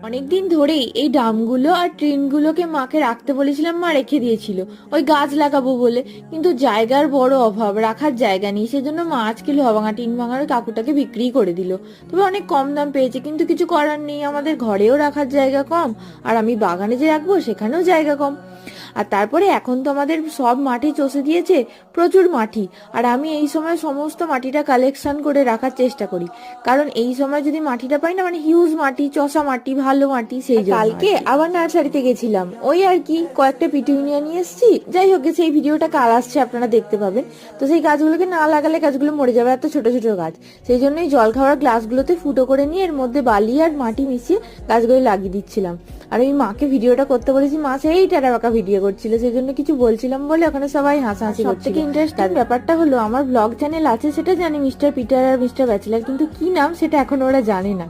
অনেকদিন ধরেই এই ড্রামগুলো আর ট্রেনগুলোকে মাকে রাখতে বলেছিলাম, মা রেখে দিয়েছিল ওই গাছ লাগাবো বলে। কিন্তু জায়গার বড় অভাব, রাখার জায়গা নেই, সেজন্য মা আজকে লোহা ভাঙা টিন ভাঙার ওই কাকুটাকে বিক্রি করে দিল। তবে অনেক কম দাম পেয়েছে, কিন্তু কিছু করার নেই, আমাদের ঘরেও রাখার জায়গা কম, আর আমি বাগানে যে রাখবো সেখানেও জায়গা কম। আর তারপরে এখন তো আমাদের সব মাটি চষে দিয়েছে, প্রচুর মাটি। আর আমি এই সময় সমস্ত মাটিটা কালেকশন করে রাখার চেষ্টা করি, কারণ এই সময় যদি মাটিটা পাই না, মানে হিউজ মাটি, চষা মাটি, ভালো মাটি, সেই জন্য। কালকে আবার নার্সারিতে গেছিলাম, ওই আর কি কয়েকটা পিটুনিয়া নিয়ে এসেছি। যাই হোক, সেই ভিডিওটা কাল আসছে, আপনারা দেখতে পাবেন। তো সেই গাছগুলোকে না লাগালে গাছগুলো মরে যাবে, এত ছোট ছোট গাছ। সেই জন্যই জল খাওয়ার গ্লাসগুলোতে ফুটো করে নিয়ে এর মধ্যে বালি আর মাটি মিশিয়ে গাছগুলো লাগিয়ে দিচ্ছিলাম। আর আমি মাকে ভিডিওটা করতে বলেছি, মা সেই টেরা বাঁকা ভিডিও করছিল, সেই জন্য কিছু বলছিলাম বলে ওখানে সবাই হাসাহাসি করছিল। সবথেকে ইন্টারেস্টিং ব্যাপারটা হলো, আমার ব্লগ চ্যানেল আছে সেটা জানি, মিস্টার পিটার আর মিস্টার ব্যাচেলার, কিন্তু কি নাম সেটা এখনো ওরা জানে না।